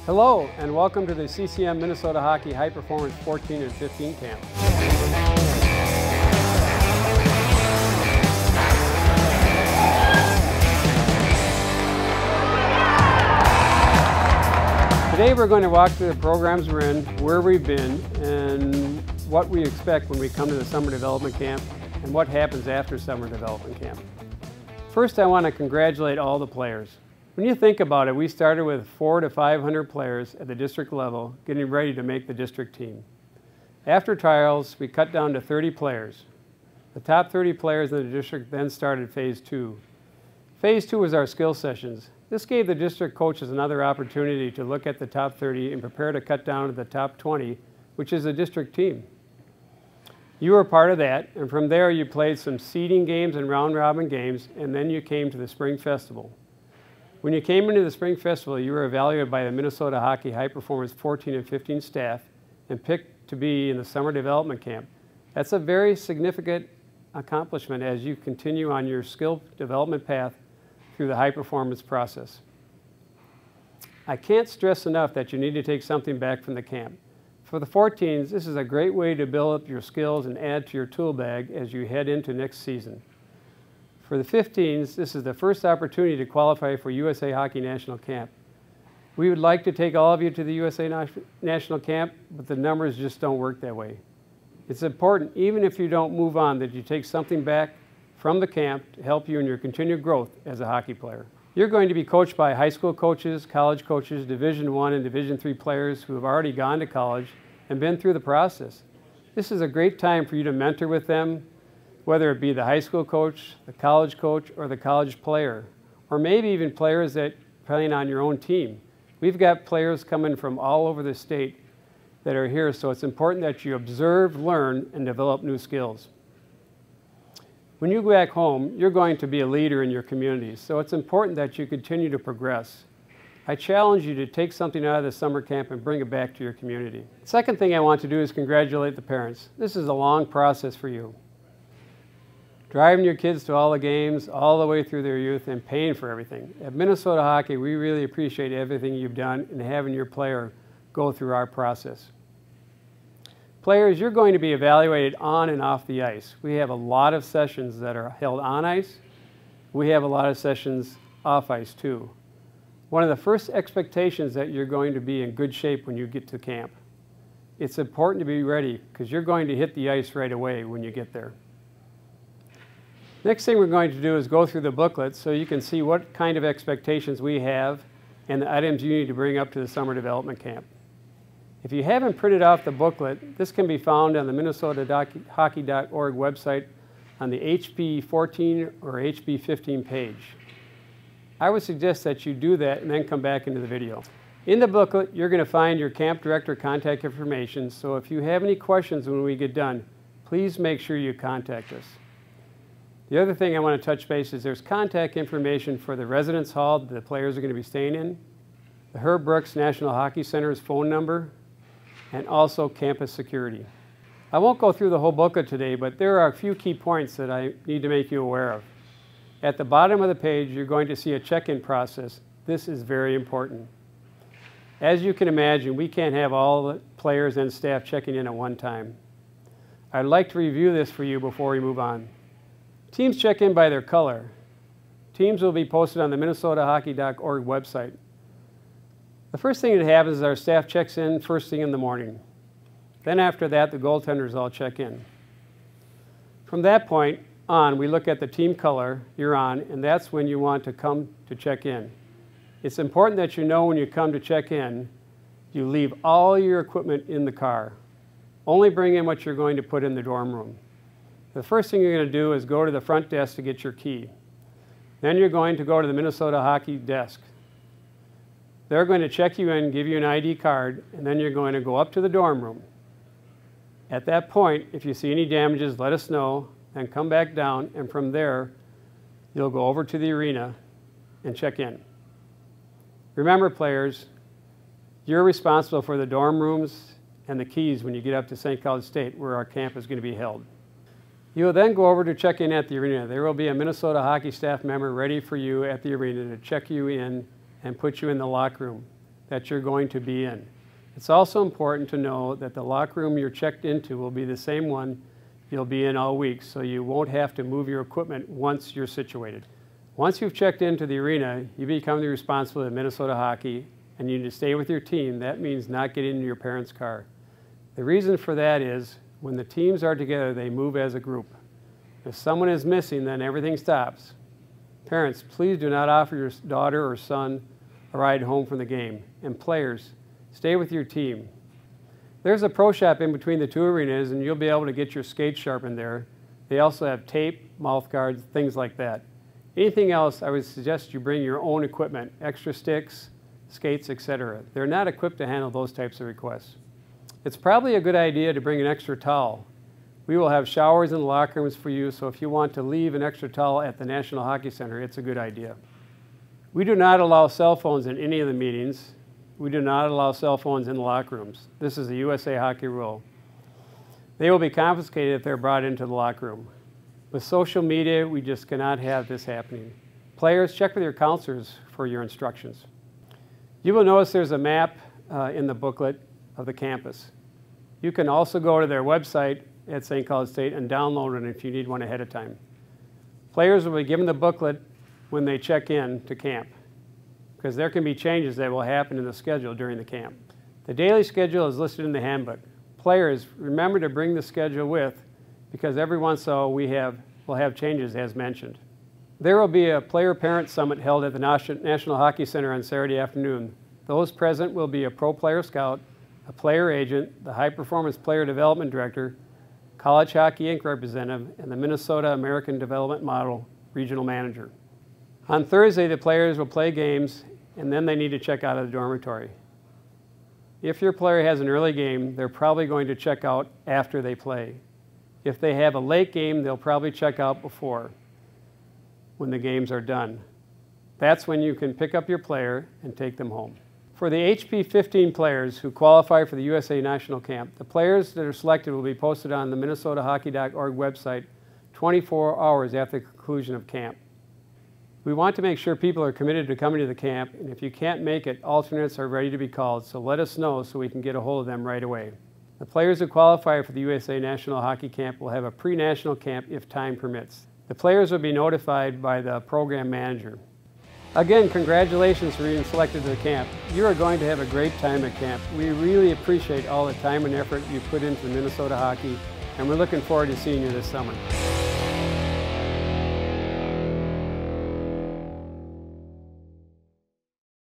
Hello and welcome to the CCM Minnesota Hockey High Performance 14 and 15 camp. Today we're going to walk through the programs we're in, where we've been, and what we expect when we come to the summer development camp and what happens after summer development camp. First, I want to congratulate all the players. When you think about it, we started with 400 to 500 players at the district level getting ready to make the district team. After trials, we cut down to 30 players. The top 30 players in the district then started Phase 2. Phase 2 was our skill sessions. This gave the district coaches another opportunity to look at the top 30 and prepare to cut down to the top 20, which is a district team. You were part of that, and from there you played some seeding games and round-robin games, and then you came to the Spring Festival. When you came into the Spring Festival, you were evaluated by the Minnesota Hockey High Performance 14 and 15 staff and picked to be in the summer development camp. That's a very significant accomplishment as you continue on your skill development path through the high performance process. I can't stress enough that you need to take something back from the camp. For the 14s, this is a great way to build up your skills and add to your tool bag as you head into next season. For the 15s, this is the first opportunity to qualify for USA Hockey National Camp. We would like to take all of you to the USA National Camp, but the numbers just don't work that way. It's important, even if you don't move on, that you take something back from the camp to help you in your continued growth as a hockey player. You're going to be coached by high school coaches, college coaches, Division I and Division III players who have already gone to college and been through the process. This is a great time for you to mentor with them, whether it be the high school coach, the college coach, or the college player, or maybe even players that are playing on your own team. We've got players coming from all over the state that are here, so it's important that you observe, learn, and develop new skills. When you go back home, you're going to be a leader in your community, so it's important that you continue to progress. I challenge you to take something out of the summer camp and bring it back to your community. The second thing I want to do is congratulate the parents. This is a long process for you. Driving your kids to all the games, all the way through their youth, and paying for everything. At Minnesota Hockey, we really appreciate everything you've done and having your player go through our process. Players, you're going to be evaluated on and off the ice. We have a lot of sessions that are held on ice. We have a lot of sessions off ice too. One of the first expectations that you're going to be in good shape when you get to camp. It's important to be ready because you're going to hit the ice right away when you get there. Next thing we're going to do is go through the booklet so you can see what kind of expectations we have and the items you need to bring up to the summer development camp. If you haven't printed off the booklet, this can be found on the minnesotahockey.org website on the HB 14 or HB 15 page. I would suggest that you do that and then come back into the video. In the booklet, you're going to find your camp director contact information, so if you have any questions when we get done, please make sure you contact us. The other thing I want to touch base is there's contact information for the residence hall that the players are going to be staying in, the Herb Brooks National Hockey Center's phone number, and also campus security. I won't go through the whole booklet today, but there are a few key points that I need to make you aware of. At the bottom of the page, you're going to see a check-in process. This is very important. As you can imagine, we can't have all the players and staff checking in at one time. I'd like to review this for you before we move on. Teams check in by their color. Teams will be posted on the minnesotahockey.org website. The first thing that happens is our staff checks in first thing in the morning. Then after that, the goaltenders all check in. From that point on, we look at the team color you're on, and that's when you want to come to check in. It's important that you know when you come to check in, you leave all your equipment in the car. Only bring in what you're going to put in the dorm room. The first thing you're going to do is go to the front desk to get your key. Then you're going to go to the Minnesota Hockey desk. They're going to check you in, give you an ID card, and then you're going to go up to the dorm room. At that point, if you see any damages, let us know, and come back down, and from there, you'll go over to the arena and check in. Remember, players, you're responsible for the dorm rooms and the keys when you get up to St. Cloud State, where our camp is going to be held. You will then go over to check in at the arena. There will be a Minnesota Hockey staff member ready for you at the arena to check you in and put you in the locker room. that you're going to be in. It's also important to know that the locker room you're checked into will be the same one you'll be in all week, so you won't have to move your equipment once you're situated. Once you've checked into the arena, you become the responsibility of Minnesota Hockey, and you need to stay with your team. That means not getting into your parents' car. The reason for that is when the teams are together, they move as a group. If someone is missing, then everything stops. Parents, please do not offer your daughter or son a ride home from the game. And players, stay with your team. There's a pro shop in between the two arenas, and you'll be able to get your skates sharpened there. They also have tape, mouth guards, things like that. Anything else, I would suggest you bring your own equipment, extra sticks, skates, etc. They're not equipped to handle those types of requests. It's probably a good idea to bring an extra towel. We will have showers in the locker rooms for you, so if you want to leave an extra towel at the National Hockey Center, it's a good idea. We do not allow cell phones in any of the meetings. We do not allow cell phones in the locker rooms. This is the USA Hockey rule. They will be confiscated if they're brought into the locker room. With social media, we just cannot have this happening. Players, check with your counselors for your instructions. You will notice there's a map in the booklet of the campus. You can also go to their website at St. Cloud State and download it if you need one ahead of time. Players will be given the booklet when they check in to camp, because there can be changes that will happen in the schedule during the camp. The daily schedule is listed in the handbook. Players, remember to bring the schedule with, because every once in a while we'll have changes as mentioned. There will be a player-parent summit held at the National Hockey Center on Saturday afternoon. Those present will be a pro player scout, a player agent, the high-performance player development director, College Hockey Inc. representative, and the Minnesota American Development Model regional manager. On Thursday, the players will play games, and then they need to check out of the dormitory. If your player has an early game, they're probably going to check out after they play. If they have a late game, they'll probably check out before, when the games are done. That's when you can pick up your player and take them home. For the HP 15 players who qualify for the USA National Camp, the players that are selected will be posted on the minnesotahockey.org website 24 hours after the conclusion of camp. We want to make sure people are committed to coming to the camp, and if you can't make it, alternates are ready to be called, so let us know so we can get a hold of them right away. The players who qualify for the USA National Hockey Camp will have a pre-national camp if time permits. The players will be notified by the program manager. Again, congratulations for being selected to the camp. You are going to have a great time at camp. We really appreciate all the time and effort you put into Minnesota hockey, and we're looking forward to seeing you this summer.